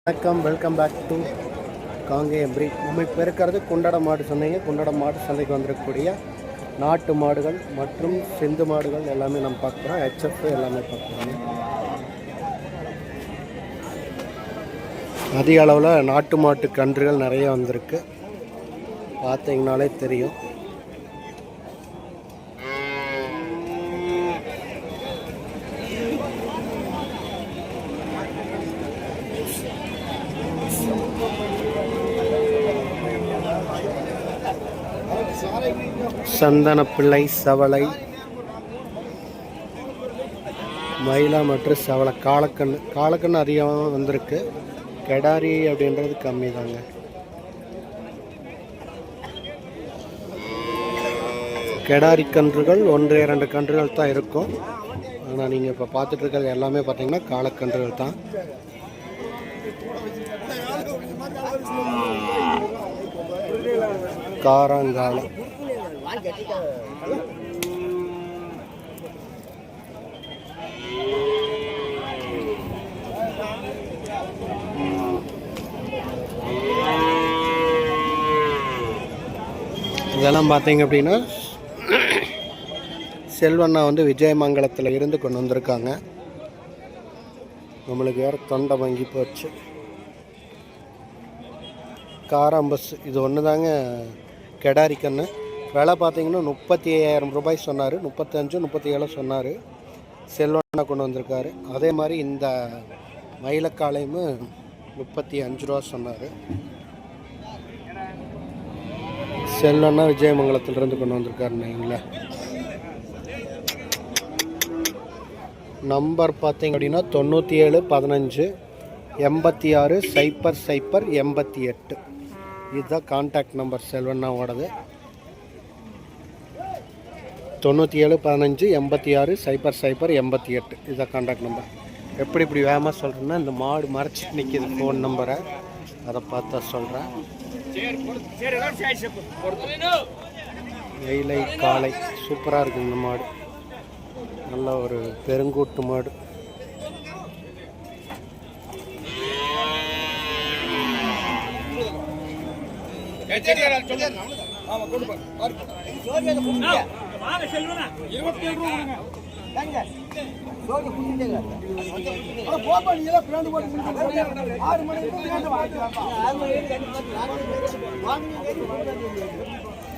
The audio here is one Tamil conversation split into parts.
வணக்கம், welcome back to Kangayam breed. நம்ம இப்போ இருக்கிறது குண்டட மாடு சந்தைங்க. குண்டட மாடு சந்தைக்கு வந்திருக்கக்கூடிய நாட்டு மாடுகள் மற்றும் சிந்து மாடுகள் எல்லாமே நம்ம பார்க்குறோம். ஹெச்எஃப் எல்லாமே பார்க்குறோம். அதிக அளவில் நாட்டு மாட்டு கன்றுகள் நிறைய வந்திருக்கு, பார்த்தீங்கனாலே தெரியும். சந்தனப்பிள்ளை, சவளை, மயிலா மற்றும் சவளை, காலக்கண்ணு அதிகமாக வந்திருக்கு. கெடாரி அப்படின்றது கம்மி தாங்க. கெடாரி கன்றுகள் 1-2 கன்றுகள் தான் இருக்கும். ஆனால் நீங்கள் இப்போ பார்த்துட்டு இருக்கிறது எல்லாமே பார்த்தீங்கன்னா காலக்கன்றுகள் தான். காராங்காலம் இதெல்லாம் பார்த்தீங்க அப்படின்னா செல்வண்ணா வந்து விஜயமங்கலத்தில் இருந்து கொண்டு வந்திருக்காங்க. நம்மளுக்கு வேறு தொண்டை வங்கி போச்சு. காராம்பஸ் இது ஒன்று தாங்க கெடாரி கன்று. விலை பார்த்தீங்கன்னா 35,000 ரூபாய் சொன்னார். 35-37 சொன்னார். செல்வண்ணா கொண்டு வந்திருக்காரு. அதே மாதிரி இந்த மயிலக்காலையும் 35 ரூபா சொன்னார். செல்வண்ணா விஜயமங்கலத்திலிருந்து கொண்டு வந்திருக்காருங்களா. நம்பர் பார்த்தீங்க அப்படின்னா 97 15 86 00 88. இதுதான் கான்டாக்ட் நம்பர் செல்வண்ணாவோடது. 97 15 86 00 88. இதுதான் கான்டாக்ட் நம்பர். எப்படி இப்படி வேகமாக சொல்கிறேன்னா, இந்த மாடு மறைச்சி நிற்கிது ஃபோன் நம்பரை, அதை பார்த்தா சொல்கிறேன். வெயிலை காலை சூப்பராக இருக்குது இந்த மாடு. நல்ல ஒரு பெருங்கூட்டு மாடு.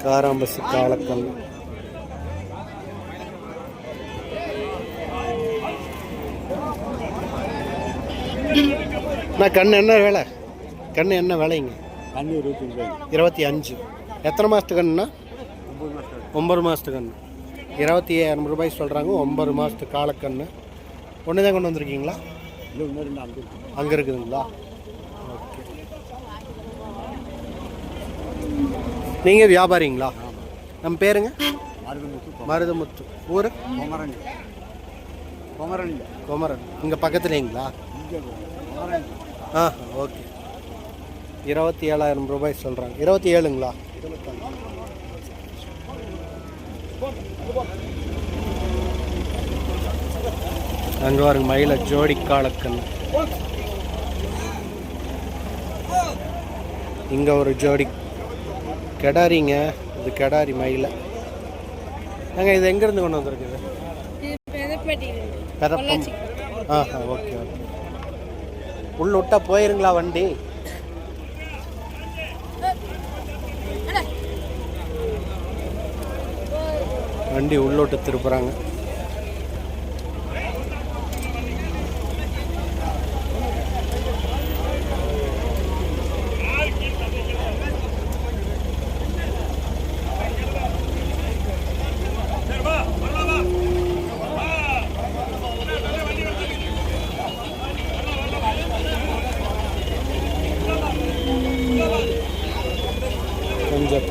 காராம்பசு காலக்கல். நான் கண்ணு என்ன வேலை? கண்ணு என்ன விலைங்க? கண்ணு 25. எத்தனை மாதத்து கண்ணுண்ணா? 9 மாதத்து கண்ணு. 25,000 ரூபாய் சொல்கிறாங்க. 9 மாதத்து காலக்கண்ணு. ஒன்று தான் கொண்டு வந்திருக்கீங்களா? அங்கே இருக்குதுங்களா? ஓகே. நீங்கள் வியாபாரிங்களா? நம்ம பேருங்க? மருதமுத்து. ஊர்? குமரன். இங்கே பக்கத்துலேங்களா? ஓகே. 27,000 ரூபாய் சொல்கிறாங்க. 27ங்களா? அங்கே பாருங்க மயில ஜோடி காலக்கண்ணு. இங்கே ஒரு ஜோடி கெடாரிங்க. இது கெடாரி மயில. நாங்கள் இது எங்கேருந்து கொண்டு வந்திருக்குது? பெதப்பம். ஓகே. உள்ள விட்டா போயிருங்களா வண்டி? வண்டி உள்ளோட்டு திருப்புறாங்க. கொஞ்சம்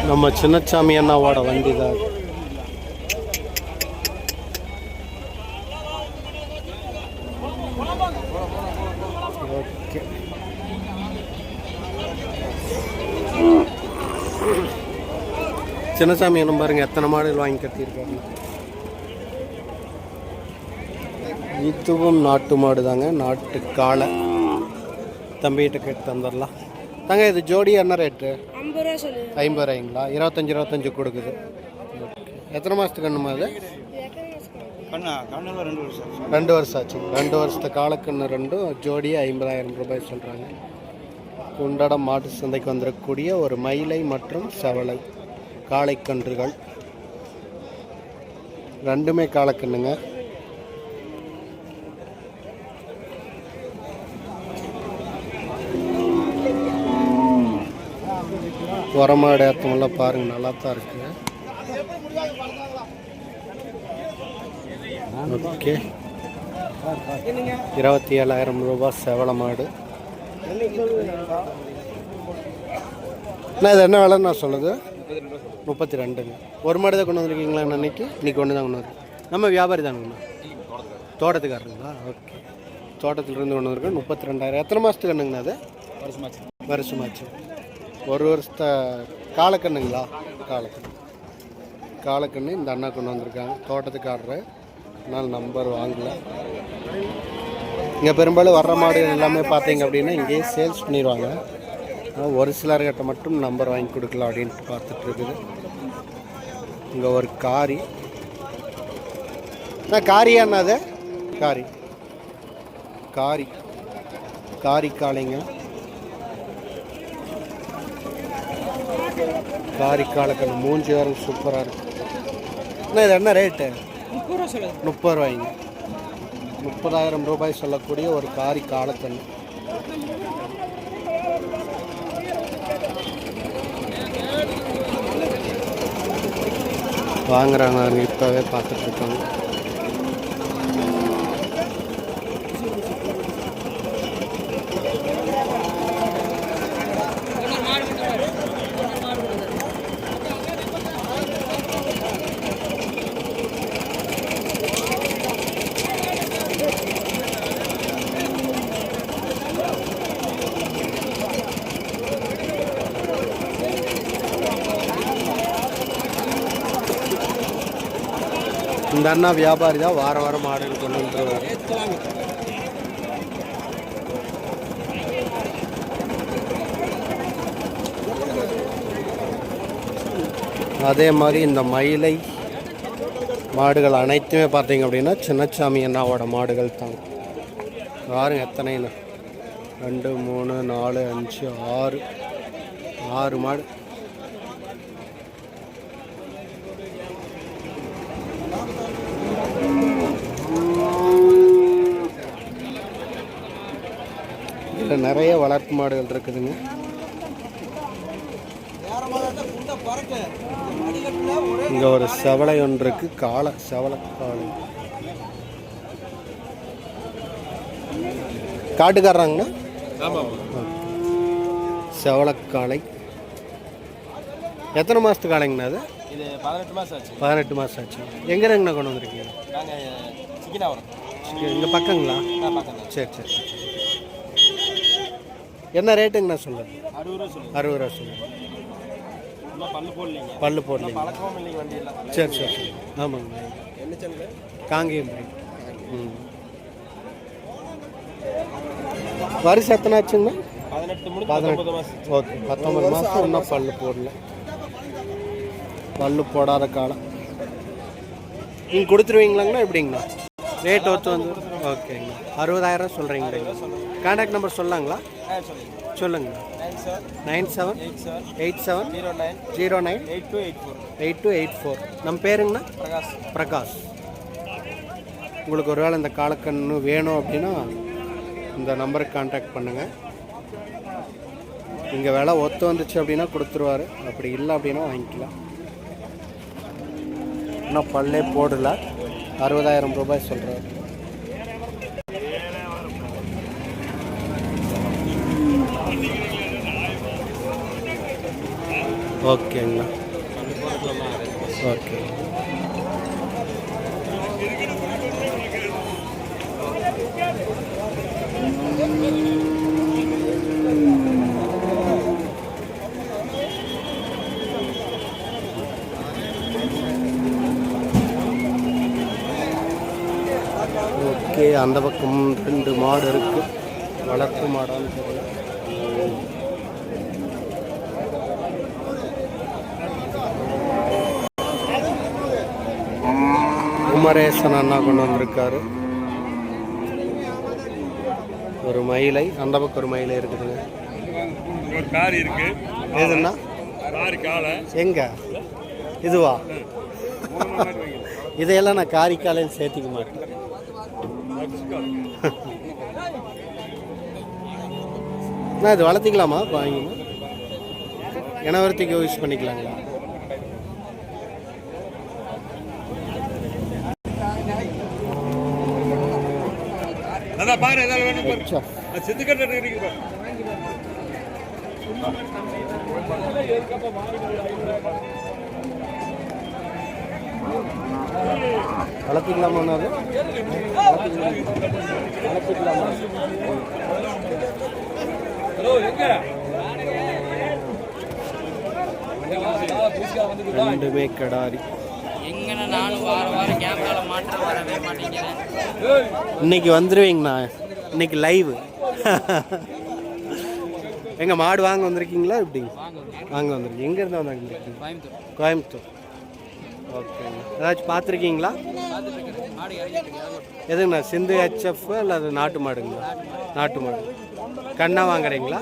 நம்ம சின்னசாமி அண்ணாவோட வண்டி தான். ஓகே. சின்னசாமி என்ன பாருங்க எத்தனை மாடுகள் வாங்கி கட்டியிருக்காரு. இதுவும் நாட்டு மாடு தாங்க, நாட்டு காளை. தம்பிகிட்ட கேட்டு தந்துடலாம். தாங்க இது ஜோடி என்ன ரேட்டு? 50 ரூபாய்ங்களா? 25 கொடுக்குது. எத்தனை மாதத்துக்கு கண்ணுமா அது? 2 வருஷம் ஆச்சு. 2 வருஷத்து காலக்கண்ணு ரெண்டும் ஜோடியே 50,000 ரூபாய் சொல்கிறாங்க. குண்டடம் மாட்டு சந்தைக்கு வந்துடக்கூடிய ஒரு மயிலை மற்றும் செவலை காளைக்கன்றுகள், ரெண்டுமே காலக்கண்ணுங்க. உரமாடு ஏற்றமெல்லாம் பாருங்கள், நல்லா தான் இருக்குங்க. ஓகே, 27,000 ரூபாய் செவலை மாடு. இது என்ன விலைன்னு நான் சொல்லுது? 32ங்க. ஒரு மாடு தான் கொண்டு வந்துருக்கீங்களா அன்னைக்கு? இன்னைக்கு ஒன்று தான் கொண்டு வந்து. நம்ம வியாபாரி தானுங்கண்ணா, தோட்டத்துக்காரருங்களா? ஓகே, தோட்டத்திலிருந்து கொண்டு வந்துருக்கு. 32,000. எத்தனை மாதத்துக்கு கண்ணுங்கண்ணா அது? வருஷமாச்சு. 1 வருஷத்த காலக்கண்ணுங்களா? காலக்கண்ணு இந்த அண்ணா கொண்டு வந்திருக்காங்க, தோட்டத்துக்காரரு. அதனால் நம்பர் வாங்கலை. இங்கே பெரும்பாலும் வர்ற மாடு எல்லாமே பார்த்தீங்க அப்படின்னா இங்கேயே சேல்ஸ் பண்ணிடுவாங்க. ஒரு சிலர்கிட்ட மட்டும் நம்பர் வாங்கி கொடுக்கலாம் அப்படின்ட்டு பார்த்துட்ருக்குது. இங்கே ஒரு காரி. காரியாண்ணா அது? காரி காளைங்க. காரி காலக்கண்ணு மூஞ்சி வேறு சூப்பராக இருக்குது. அண்ணா இது என்ன ரேட்டு? 30 ரூபாய்ங்க. 30,000 ரூபாய் சொல்லக்கூடிய ஒரு காரி காலக்கண்ணு. வாங்குறாங்க, இப்போவே பார்த்துட்ருக்காங்க. இந்த அண்ணா வியாபாரி தான், வாரம் மாடுகள் கொண்டு வந்துருவார். அதே மாதிரி இந்த மயிலை மாடுகள் அனைத்துமே பார்த்தீங்க அப்படின்னா சின்னசாமி அண்ணாவோட மாடுகள் தான். பாருங்க எத்தனைன்னு, 2 3 4 5 6 மாடு. இதில் நிறைய வளர்ப்பு மாடுகள் இருக்குதுங்க. இங்கே ஒரு செவலை ஒன்று இருக்கு, செவலை காளை. காட்டுக்காரங்கண்ணா? செவலக்காளை. எத்தனை மாதத்துக்கு காளைங்கண்ணா அது? 18 மாதம் ஆச்சு. எங்கே இருங்கண்ணா கொண்டு வந்துருக்கீங்க? இங்கே பக்கங்களா? சரி. என்ன ரேட்டுங்கண்ணா சொல்லுங்கள்? 60 ரூபா சொல்லுங்கள். பல்லு போடலீங்க. சரி. ஆமாங்க, காங்கேயம். வருஷம் எத்தனை ஆச்சுங்கண்ணா? 18. ஓகே, 19 மாதம் இன்னும் பல்லு போடல. பல்லு போடாத காலம். நீங்கள் கொடுத்துருவீங்களாங்கண்ணா? எப்படிங்கண்ணா ரேட் ஒத்து வந்து? ஓகேங்கண்ணா, 60,000 சொல்கிறீங்களா? கான்டாக்ட் நம்பர் சொல்லாங்களா? சொல்லுங்கண்ணா. 9787098284. நம்ம பேருங்கண்ணா? பிரகாஷ். உங்களுக்கு ஒரு வேளை இந்த காலக்கண்ணு வேணும் அப்படின்னா இந்த நம்பருக்கு கான்டாக்ட் பண்ணுங்கள். இங்கே விலை ஒத்து வந்துச்சு அப்படின்னா கொடுத்துருவார், அப்படி இல்லை அப்படின்னா வாங்கிக்கலாம். இன்னும் பல்லே போடல, 60,000 ரூபாய் சொல்கிறார். ஓகேங்கண்ணா, ஓகே. ஓகே, அந்த பக்கம் 2 மாடு இருக்கு. வளர்ப்பு மாடான்னு தெரியல. குமரேசன் அண்ணா கொண்டு வந்திருக்காரு. ஒரு மயிலை, அந்த பக்கம் ஒரு மயிலை இருக்குதுங்க. எதுன்னா எங்க இதுவா? இதையெல்லாம் நான் காரிக்காலையில் சேர்த்திக்க மாட்டேன். நான் இது வளர்த்திக்கலாமா? வாங்கினா இனவரத்துக்கு யூஸ் பண்ணிக்கலாங்களா? வளர்த்திக்கலாமா? வளர்த்திக்கலாமா? ரெண்டுமே கடாரி. இன்னைக்கு வந்துருவீங்கண்ணா, இன்னைக்கு லைவ். எங்க மாடு வாங்க வந்திருக்கீங்களா? எப்படி வாங்க வந்திருக்கீங்க? எங்க இருந்து வந்தாங்க? கோயம்புத்தூர். ஓகேங்க. ஏதாச்சும் பார்த்துருக்கீங்களா? எதுங்கண்ணா, சிந்து HF இல்லை அது நாட்டு மாடுங்களா? நாட்டு மாடு. கண்ணா வாங்குறீங்களா?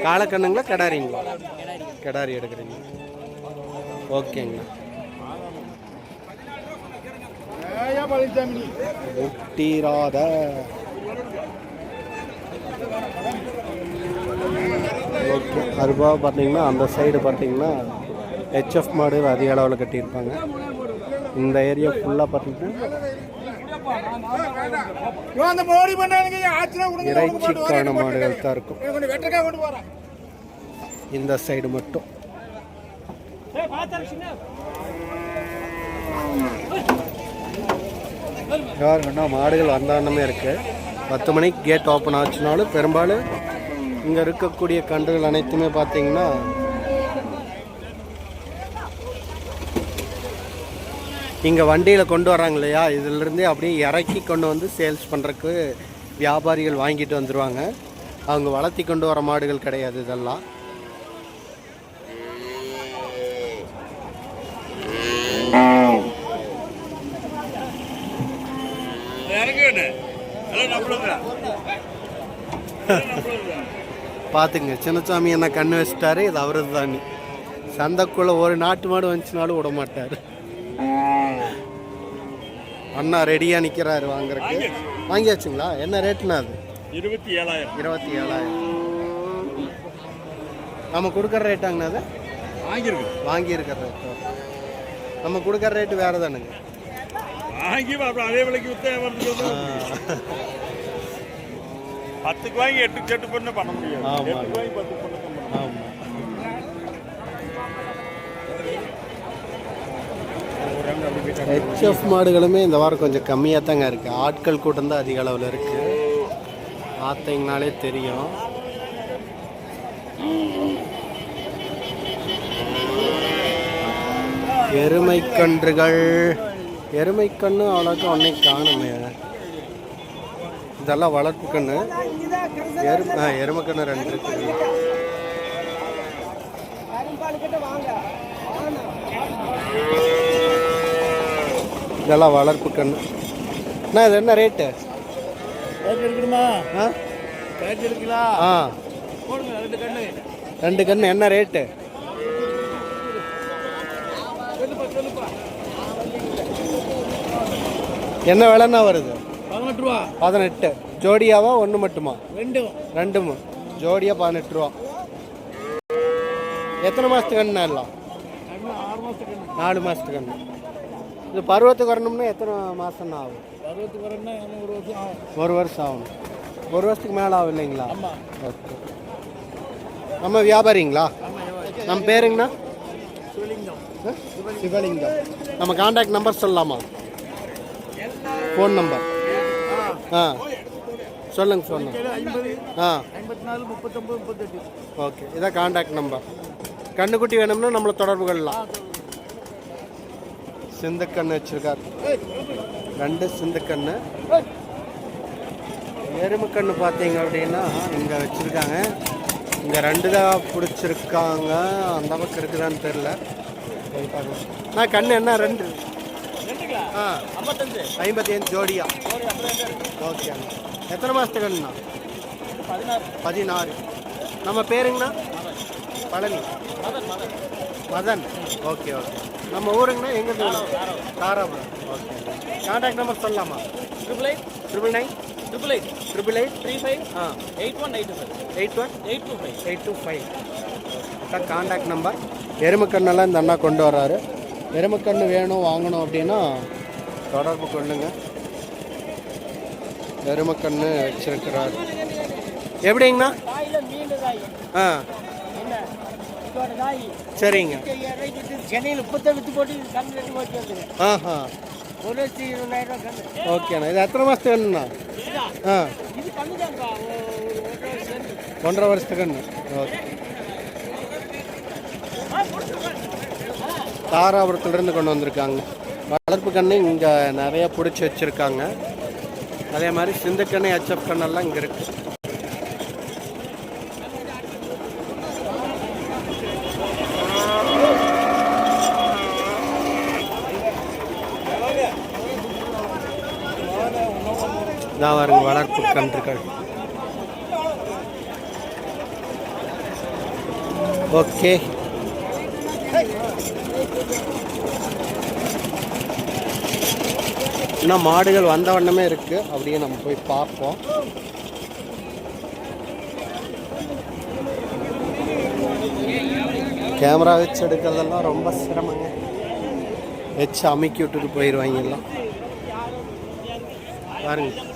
காலக்கண்ணுங்களா கடாரிங்களா? கடாரி எடுக்கிறீங்க. ஓகேங்கண்ணா. முட்டிராத ஓகே. அதுபோக பார்த்தீங்கன்னா அந்த சைடு பார்த்தீங்கன்னா HF மாடு அதிக அளவில் கட்டியிருப்பாங்க. இந்த ஏரியா ஃபுல்லாக பார்த்தீங்கன்னா இறைச்சிக்கான மாடுகள் தான் இருக்கும். இந்த சைடு மட்டும் யாருங்கன்னா மாடுகள் வந்தாண்டமே இருக்கு. 10 மணிக்கு கேட் ஓப்பன் ஆச்சுனாலும் பெரும்பாலும் இங்கே இருக்கக்கூடிய கன்றுகள் அனைத்துமே பார்த்தீங்கன்னா இங்கே வண்டியில் கொண்டு வராங்க இல்லையா, இதிலிருந்தே அப்படியே இறக்கி கொண்டு வந்து சேல்ஸ் பண்ணுறதுக்கு வியாபாரிகள் வாங்கிட்டு வந்துடுவாங்க. அவங்க வளர்த்தி கொண்டு வர மாடுகள் கிடையாது இதெல்லாம். பார்த்துங்க, சின்னசாமி என்ன கண்ணு வச்சுட்டாரு. இது அவரது தானே. சந்தைக்குள்ளே ஒரு நாட்டு மாடு வந்துச்சுனாலும் விட மாட்டார். அண்ணா ரெடியாக நிற்கிறாரு வாங்குறதுக்கு. வாங்கியாச்சுங்களா? என்ன ரேட்டுண்ணா அது? 27,000. நம்ம கொடுக்குற ரேட்டாங்கண்ணா அது? வாங்கியிருக்கிற ரேட்டு. நம்ம கொடுக்குற ரேட்டு வேறு தானுங்க. அதே விலைக்கு 10 வாங்கி 8 பண்ண பண்ண முடியாது. ஆமாம். HF மாடுகளுமே இந்த வாரம் கொஞ்சம் கம்மியாக தாங்க இருக்குது. ஆட்கள் கூட்டம் தான் அதிக அளவில் இருக்குது. பார்த்தீங்கனாலே தெரியும். எருமைக்கன்று அவ்வளோக்கா ஒன்றை காணுமே. இதெல்லாம் வளர்ப்பு கன்று. எருமைக்கன்று 2 இருக்குது. இதெல்லாம் வளர்ப்பு கன்று. அண்ணா இது என்ன ரேட்டு? ஆ 2 கன்று என்ன ரேட்டு? என்ன விலைன்னா வருது? 18 ரூபா. 18 ஜோடியாவா? ஒன்று மட்டுமா? ரெண்டும் ஜோடியா 18 ரூபா. எத்தனை மாதத்துக்கு கண்ணா? எல்லாம் 4 மாதத்துக்கு கண்ணு. இது பருவத்துக்கு வரணும்னா எத்தனை மாதம்னா ஆகும்? பருவத்துக்கு வரணும்னா 1 வருஷம் ஆகும். 1 வருஷத்துக்கு மேலே ஆகும் இல்லைங்களா? ஓகே. நம்ம வியாபாரிங்களா? நம்ம பேருங்கண்ணா? சிவலிங்கம். நம்ம கான்டாக்ட் நம்பர் சொல்லலாமா? ஃபோன் நம்பர் சொல்லுங்கள். Phone number 54 okay. இதான் கான்டாக்ட் நம்பர். கண்ணுக்குட்டி வேணும்னா நம்மளை தொடர்பு கொள்ளலாம். சிந்தக்கண்ணு வச்சுருக்கார். 2 சிந்துக்கன்று. எருமைக்கன்று பார்த்தீங்க அப்படின்னா இங்கே வச்சுருக்காங்க. இங்கே 2 தான் பிடிச்சிருக்காங்க. அந்த பக்கம் இருக்குதான்னு தெரில. நான் கண்ணு என்ன 2 55 ஜோடியா? ஓகே. எத்தனை மாதத்து கண்ணுண்ணா? 16. நம்ம பேருங்கண்ணா? பழனி மதன். Okay okay. நம்ம ஊருங்கண்ணா எங்கே? தாராபுரம். ஓகே. கான்டாக்ட் நம்பர் சொல்லலாமா? 888 818 கான்டாக்ட் நம்பர். எருமைக்கண்ணெல்லாம் இந்த அண்ணா கொண்டு வர்றாரு. எருமைக்கண்ணு வேணும் வாங்கணும் அப்படின்னா தொடர்பு கொள்ளுங்க. எருமைக்கண்ணு வச்சிருக்கிறாரு. எப்படிங்கண்ணா? ஆ சரிங்க. சென்னையில் இப்போதான் விற்று போட்டு ஆஹா. 1,20,000 ஓகேண்ணா. இது எத்தனை மாதத்துக்கு கண்ணுண்ணா? ஆ 1.5 வருஷத்துக்கு கண்ணு. ஓகே. தாராபுரத்துலேருந்து கொண்டு வந்திருக்காங்க. வளர்ப்பு கண்ணு இங்கே நிறையா பிடிச்சி வச்சுருக்காங்க. அதே மாதிரி சிந்துக்கண்ணு ஹெச்எஃப் கண்ணெல்லாம் இங்கே இருக்குது. இதான் வருங்க வளர்ப்பு கன்றுகள். ஓகே. இன்னும் மாடுகள் வந்த வண்ணமே இருக்குது. அப்படியே நம்ம போய் பார்ப்போம். கேமரா வச்சு எடுக்கிறதெல்லாம் ரொம்ப சிரமங்க. வச்சு அமைக்கி விட்டுட்டு போயிடுவாங்க எல்லாம். பாருங்க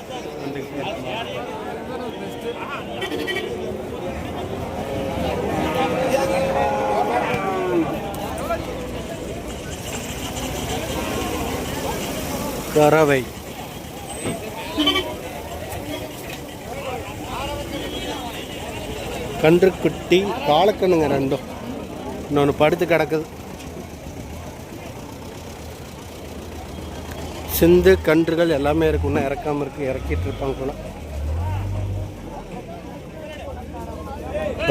கறவை. கன்றுக்குட்டி காலக்கண்ணுங்க 2. இன்னொன்று படுத்து கிடக்குது. சிந்து கன்றுகள் எல்லாமே இருக்கு. இன்னும் இறக்காமல் இருக்குது. இறக்கிட்டு இருப்பாங்க போல.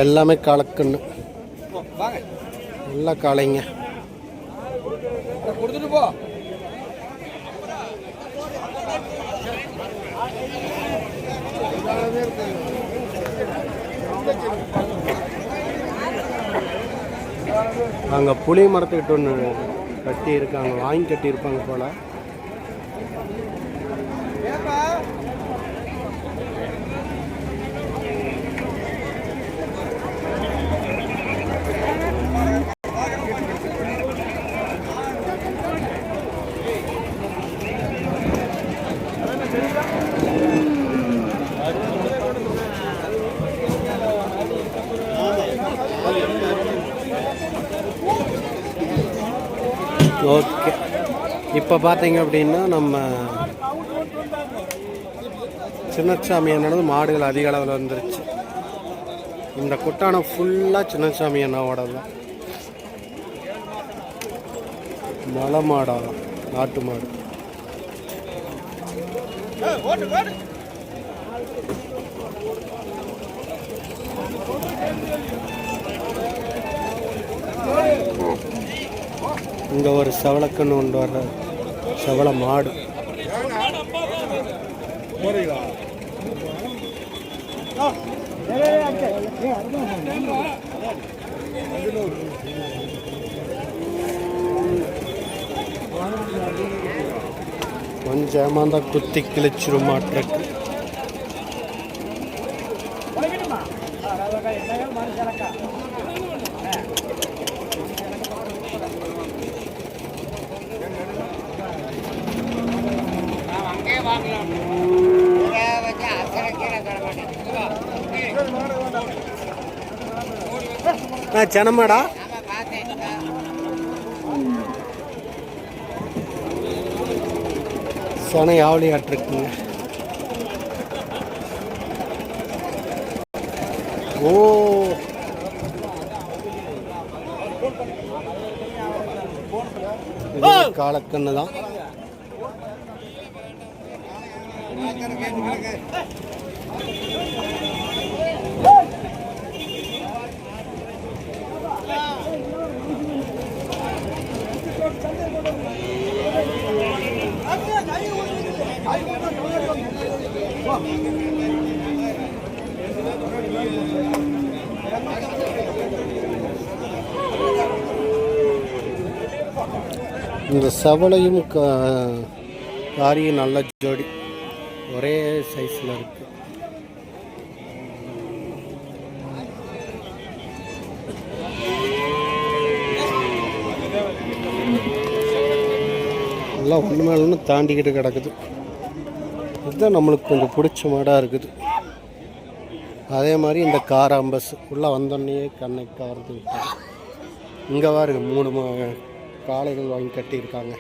எல்லாமே காலக்கண்ணு. நல்லா காளைங்க. அங்கே புளி மரத்துக்கிட்ட ஒன்று கட்டி இருக்காங்க. வாங்கி கட்டி இருப்பாங்க போல. ஓகே. இப்போ பார்த்தீங்க அப்படின்னா நம்ம சின்னசாமி அண்ணனது மாடுகள் அதிக அளவில் வந்துருச்சு. இந்த குட்டானம் ஃபுல்லாக சின்னசாமி அண்ணாவோட தான். மலை மாடா? நாட்டு மாடு. இங்கே ஒரு செவலக்கன்று கொண்டு வர்ற செவல மாடு. கொஞ்சம் ஏமாந்தா குத்தி கிழிச்சிரும் மாட்டிருக்கு. செனமாடா? செனை ஆவலி ஆட்டிருக்குங்க. ஓ, காலக்கண்ணு தான். இந்த செவலையும் காரியும் நல்ல ஜோடி, ஒரே சைஸில் இருக்கு. எல்லாம் ஒன்று மேலே ஒன்று தாண்டிக்கிட்டு கிடக்குது. இதுதான் நம்மளுக்கு கொஞ்சம் பிடிச்ச மாடாக இருக்குது. அதே மாதிரி இந்த காராம்பஸ் உள்ளே வந்தோடனே கண்ணை கவர்ந்து விட்டாங்க. இங்கே பாருங்க 3 காளைகள் வாங்கி கட்டியிருக்காங்க.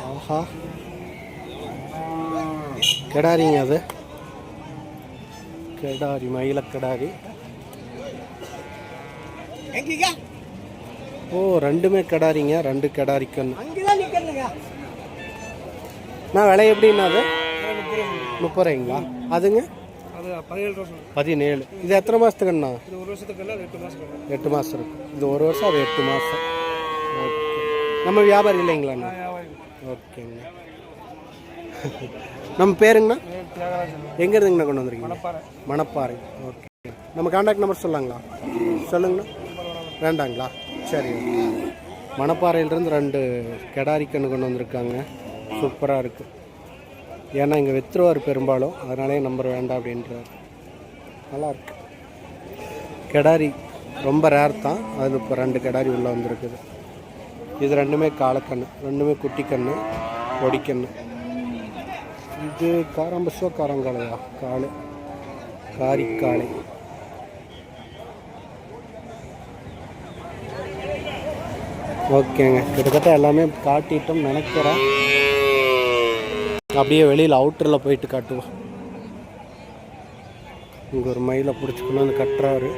ஆஹா, கிடாரிங்க, அது கிடாரி, மயிலக்கிடாரி. ஓ, ரெண்டுமே கிடாரிங்க, 2 கிடாரி கண்ணு. நான் விலை எப்படின்னா அது 30 ரூபாய்ங்களா? அதுங்க 17. இது எத்தனை மாதத்துக்குண்ணா? 8 மாதம் இருக்கு. இது 1 வருஷம், அது 8 மாதம். ஓகே, நம்ம வியாபாரி இல்லைங்களாண்ணா? ஓகேங்க. நம்ம பேருங்கண்ணா? எங்கே இருந்துங்கண்ணா கொண்டு வந்துருக்கீங்க? மணப்பாறை. ஓகே, நம்ம கான்டாக்ட் நம்பர் சொல்லாங்களா? சொல்லுங்கண்ணா. வேண்டாங்களா? சரி. மணப்பாறையிலிருந்து 2 கிடாரி கன்று கொண்டு வந்திருக்காங்க. சூப்பராக இருக்குது. ஏன்னா இங்கே விற்றுருவார் பெரும்பாலும், அதனாலே நம்பர் வேண்டாம் அப்படின்றார். நல்லாயிருக்கு. கிடாரி ரொம்ப ரேர் தான். அது இப்போ 2 கிடாரி உள்ளே வந்திருக்குது. இது 2மே காலக்கண்ணு, 2மே குட்டி கண்ணு, பொடிக்கண்ணு. இது காராம்பஸோ காரங்காலையா? காளை, காரிக்காளை. ஓகேங்க, கிட்டத்தட்ட எல்லாமே காட்டிட்டோம் நினைக்கிறேன். அப்படியே வெளியில் அவுட்டரில் போயிட்டு காட்டுவோம். இங்கே ஒரு மயிலை பிடிச்சிக்கணும், வந்து கட்டுறாரு.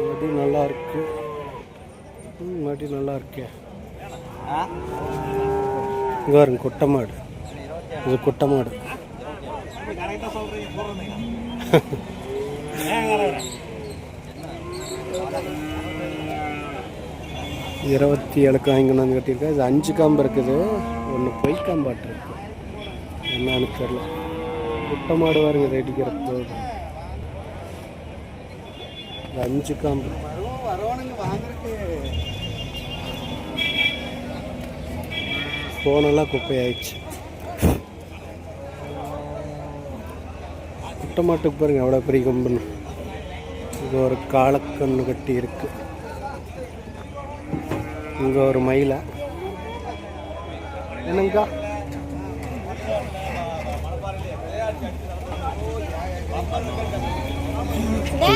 மடி நல்லா இருக்கு, மடி நல்லா இருக்கே. இங்கே வருங்க குட்டை மாடு. இது குட்டை மாடு. இருபத்தி 7 வாங்கிட்டு வந்து கட்டியிருக்கேன். இது 5 காம்பு இருக்குது, 1 பொய் காம்பாட்டு இருக்கு. என்னன்னு தெரியல. குட்டை மாடு வருங்க, ரெடிக்கிறப்போ 5 காம்பு. ஃபோனெல்லாம் குப்பையாயிடுச்சு. குட்டை மாட்டுக்கு பாருங்க எவ்வளோ பெரிய கொம்புன்னு. இது ஒரு காலக்கண்ணு கட்டி இருக்கு. இங்கே ஒரு மயிலை. என்னங்கக்கா?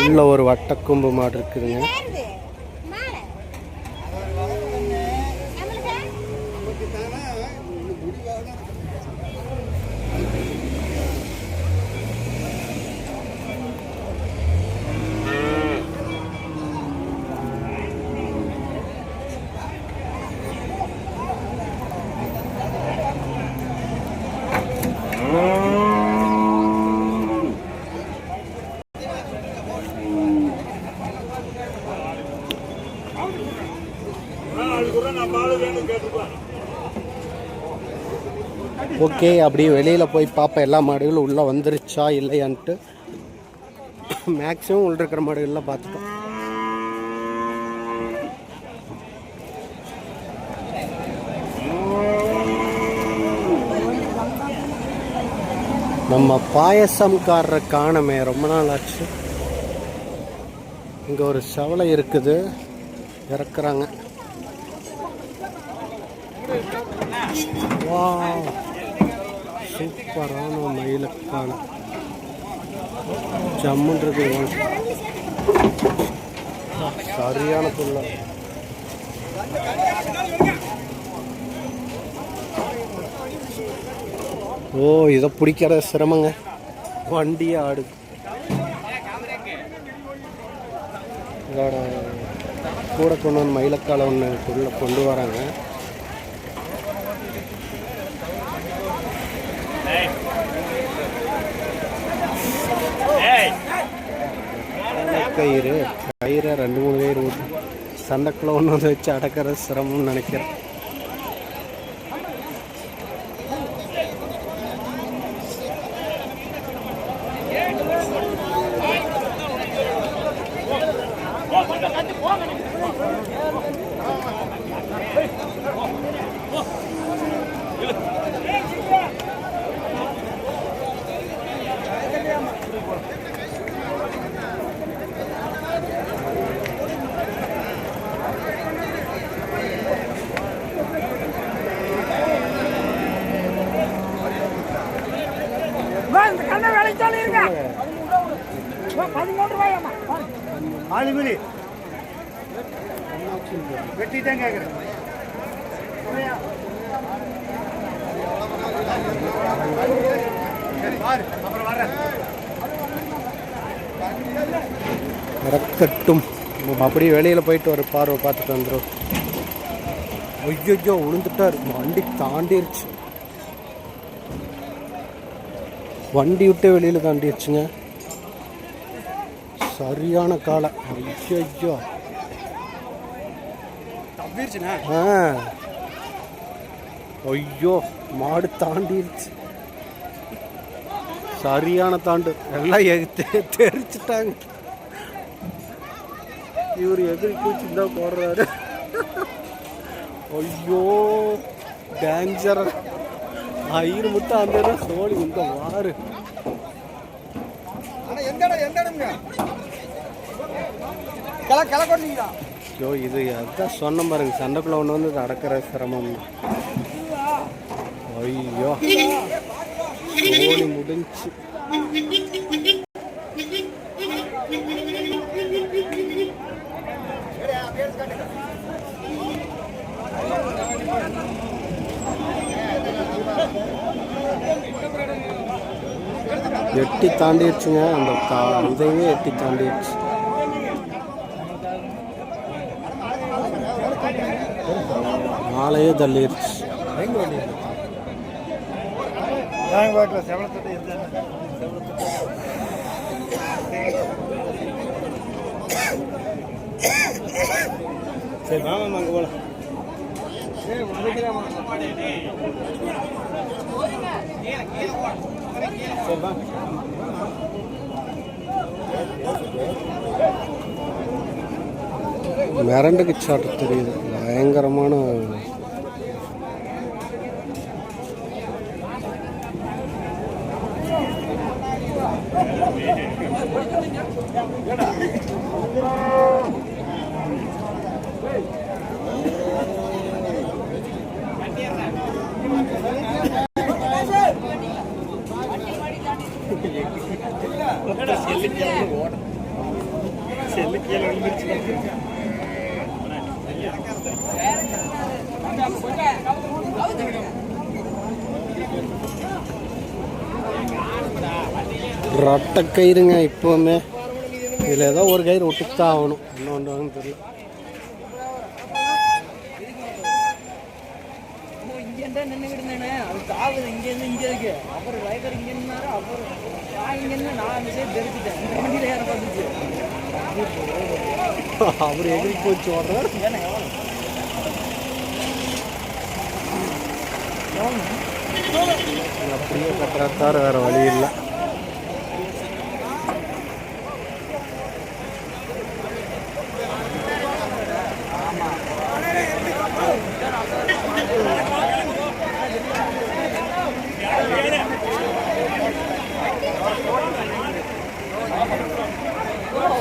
உள்ள ஒரு வட்டக்கொம்பு மாடு இருக்குதுங்க. ஓகே, அப்படியே வெளியில் போய் பார்ப்பேன் எல்லா மாடுகளும் உள்ளே வந்துருச்சா இல்லையான்ட்டு. மேக்ஸிமம் உள்ள இருக்கிற மாடுகள்லாம் பார்த்துட்டோம். நம்ம பாயசம்காரரை காணமே, ரொம்ப நாள் ஆச்சு. இங்கே ஒரு செவலை இருக்குது, இறக்குறாங்க. வா, சூப்பரான மயிலுக்கான ஜம்முன் இருக்குது. சரியான புல்ல. ஓ, இதை பிடிக்கிற சிரமங்க, வண்டியை ஆடு. இதோட கூட கொண்டு வந்து மயிலக்காலை ஒன்று உள்ள கொண்டு வராங்க. கயிறு 2-3 கயிறு ஊட்டு சண்டைக்குள்ள ஒன்று வந்து வச்சு அடக்கிறது சிரமம்னு நினைக்கிறேன். வெட்டிதான் கேட்குறேன். இறக்கட்டும். அப்படியே வெளியில் போயிட்டு ஒரு பார்வை பார்த்துட்டு வந்துடும். ஐயோ விழுந்துட்டார். வண்டி தாண்டிருச்சு. வண்டி விட்டே வெளியில் தாண்டிடுச்சுங்க. சரியான காலை. ஐயோ ஐயோ மாடு தாண்டிருச்சு. சரியான தாண்டு. எல்லாம் தெரிச்சுட்டாங்க. இவர் எதிரி பூச்சி தான் போடுறாரு. ஐயோ டேஞ்சர். ஐயர் மட்டும் அந்த சோழி இந்த வாரு. ஐயோ இது அதான் சொன்ன பாருங்க, சண்டைக்குள்ள ஒன்று வந்து அடக்கிற சிரமம். ஐயோ சோழி முடிஞ்சு. எட்டி தாண்டிடுச்சுங்க. அந்த இதையே எட்டி தாண்டிடுச்சு. மாலையே தள்ளிடுச்சு. சரி வாங்க அங்கே போகலாம். மிரண்டுக்கு சாட்டு தெரியுது. பயங்கரமான ரட்டை கயிறுங்க. இப்போவுமே இதில் ஏதோ ஒரு கயிறு விட்டுத்தான் ஆகணும். என்ன பண்ணுவாங்கன்னு தெரியல. அவர் எகிரி போச்சு ஓடுறார். அப்படியே கட்டுறதார வேற வழி இல்லை.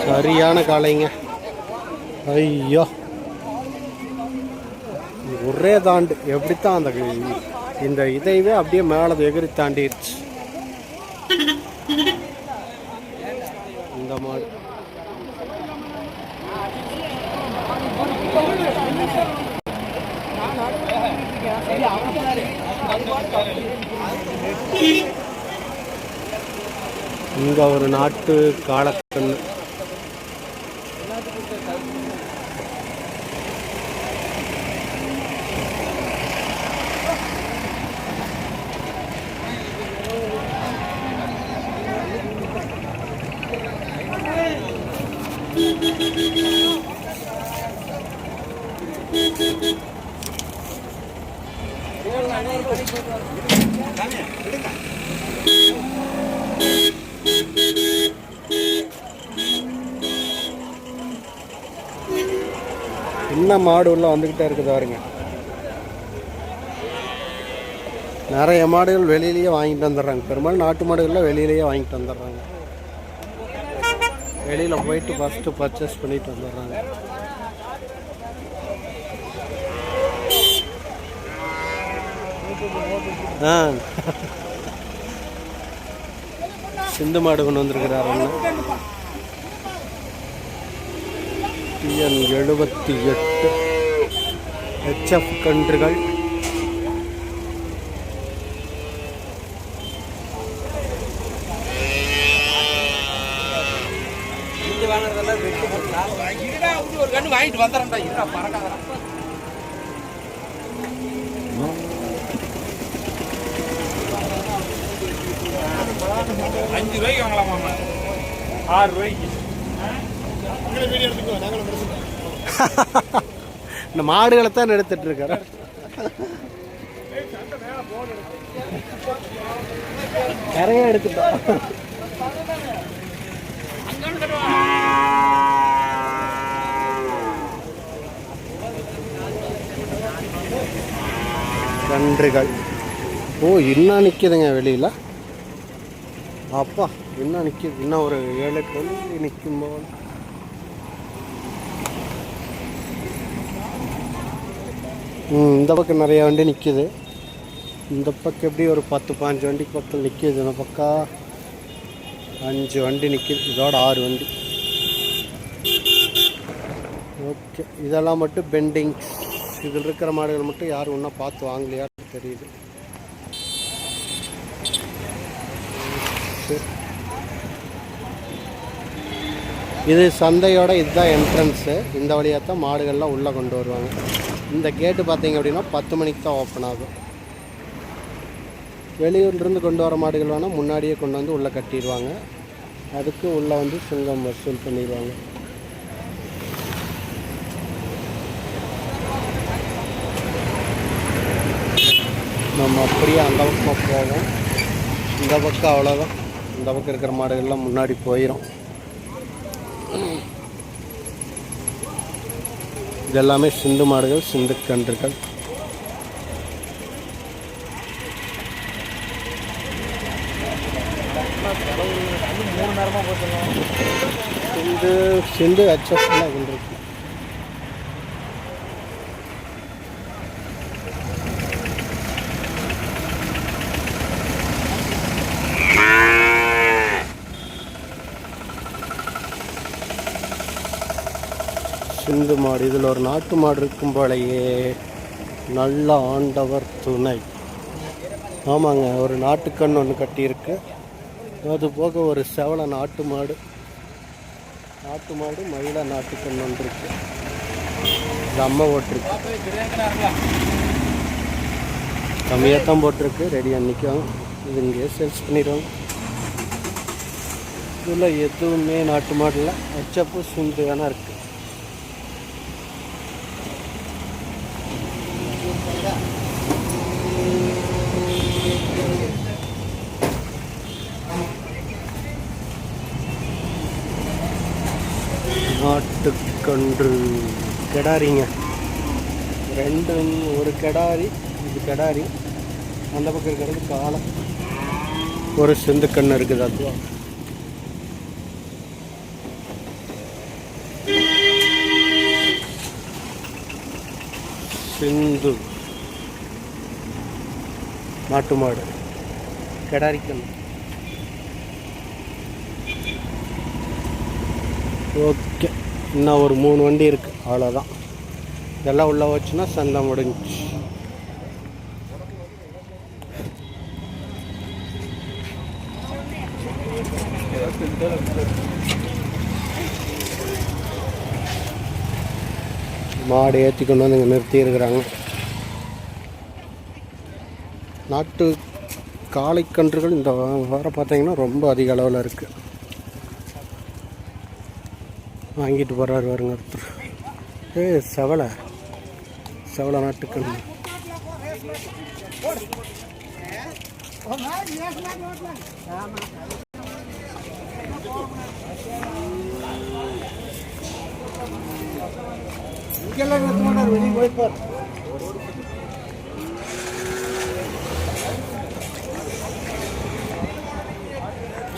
சரியான காலைங்க. ஐயோ ஒரே தாண்டு. எப்படித்தான் அந்த இந்த இதைவே அப்படியே மேலே எகிரி தாண்டிடுச்சு இந்த மாடு. இங்க ஒரு நாட்டு காளக்கண்ணு. இன்னும் மாடு உள்ள வந்துக்கிட்டே இருக்குது பாருங்க. நிறைய மாடுகள் வெளியிலேயே வாங்கிட்டு வந்துடுறாங்க. பெரும்பாலும் நாட்டு மாடுகள்லாம் வெளியிலேயே வாங்கிட்டு வந்துடுறாங்க. வெளியில் போயிட்டு ஃபஸ்ட்டு பர்ச்சேஸ் பண்ணிட்டு வந்துடுறாங்க. சிந்து மாடு கொண்டு வந்திருக்கிறார் அண்ணன். TN 78 HF கன்றுகள். ஒரு கண்ணு வாங்கிட்டு வந்துடுறா பறக்காதரா. 5 ரூபாய்க்கு வாங்கலாமா? 6 ரூபாய்க்கு. இந்த மாடுகளை தான் எடுத்துட்டு இருக்காரு. நிறைய எடுத்துட்டோம். கன்றுகள். இன்னும் நிற்கிதுங்க வெளியில். அப்பா இன்னும் நிற்கிது. இன்னும் ஒரு 7-8 வண்டி நிற்கும் போது. இந்த பக்கம் நிறைய வண்டி நிற்கிது. இந்த பக்கம் எப்படி ஒரு 10-15 வண்டிக்கு பக்கம் நிற்கிது. இந்த பக்கம் 5 வண்டி நிற்கிது. இதோட 6 வண்டி. ஓகே, இதெல்லாம் மட்டும் பெண்டிங்ஸ். இதில் இருக்கிற மாடுகள் மட்டும் யாரும் ஒன்றும் பார்த்து வாங்கலையா தெரியுது. இது சந்தையோட இதுதான் என்ட்ரன்ஸு. இந்த வழியாக தான் மாடுகள்லாம் உள்ளே கொண்டு வருவாங்க. இந்த கேட்டு பார்த்தீங்க அப்படின்னா 10 மணிக்கு தான் ஓப்பன் ஆகும். வெளியூர்லேருந்து கொண்டு வர மாடுகள் வேணால் முன்னாடியே கொண்டு வந்து உள்ளே கட்டிடுவாங்க. அதுக்கு உள்ளே வந்து சுங்கம் வசூல் பண்ணிடுவாங்க. நம்ம அப்படியே அந்த பக்கம் போவோம். இந்த பக்கம் அவ்வளோதான். இந்த பக்கம் இருக்கிற மாடுகள்லாம் முன்னாடி போயிடும். இதெல்லாமே சிந்து மாடுகள், சிந்து கன்றுகள். சிந்து HF இருக்கு. சிந்து மாடு. இதில் ஒரு நாட்டு மாடு இருக்கும் போலையே. நல்ல ஆண்டவர் துணை. ஆமாங்க, ஒரு நாட்டுக்கண் ஒன்று கட்டியிருக்கு. அது போக ஒரு செவலை நாட்டு மாடு, மயிலா நாட்டுக்கண் ஒன்று இருக்கு. இது அம்மா போட்டிருக்கு. கம்மியாக தான் போட்டிருக்கு. ரெடியாக நிற்கும். இது இங்கேயே சேல்ஸ் பண்ணிடுவாங்க. இதில் எதுவுமே நாட்டு மாடில் HF சிந்து வேணா இருக்குது. நாட்டுக்கன்று கெடாரிங்க. ஒரு கெடாரி. இது கெடாரி. அந்த பக்கம் இருக்கிறது காளை. ஒரு சிந்து கண்ணு இருக்குது. அதுவா சிந்து நாட்டு மாடு, கெடாரி கண்ணு. ஓகே, இன்னும் ஒரு 3 வண்டி இருக்குது. அவ்வளோதான். இதெல்லாம் உள்ளே வச்சுன்னா சந்தை முடிஞ்சு. மாடு ஏற்றி கொண்டு வந்து இங்கே நிறுத்தி இருக்கிறாங்க. நாட்டு காளைக்கன்றுகள் இந்த வாரம் பார்த்தீங்கன்னா ரொம்ப அதிக அளவில் இருக்குது. வாங்கிட்டு போகிறாரு வருங்க ஒருத்தர். செவலை நாட்டுக்கன்று.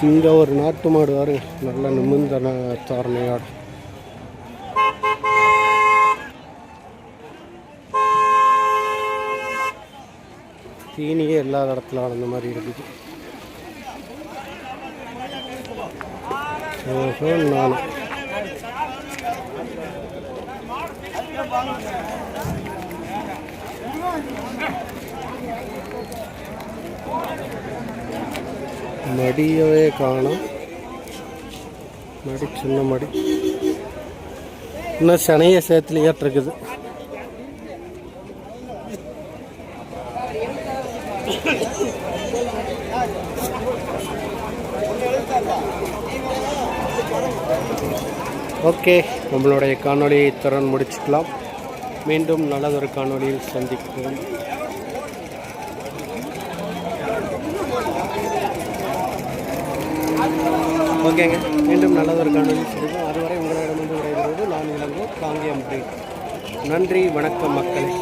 இங்கே ஒரு நாட்டு மாடு பாருங்க, நல்ல நிமிர்ந்த தாரணையோட. தீனியே இல்லாத இடத்துல வளர்ந்த மாதிரி இருக்குது. நான் மடியவே காணும். மடி சின்ன மடி, இன்னும் சனைய சேர்த்துலையாட்டு இருக்குது. ஓகே, நம்மளுடைய காணொலியை இத்துடன் முடிச்சுக்கலாம். மீண்டும் நல்லதொரு காணொலியில் சந்திப்போம். ஓகேங்க, மீண்டும் நல்லதொரு காணொலியில் சந்திப்போம். அதுவரை உங்களிடமிருந்து விடைபெறுவது நான் இளங்கோ காங்கேயம் பிரேக். நன்றி, வணக்கம் மக்களே.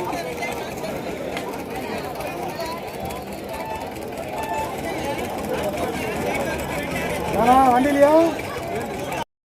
வண்டிலையா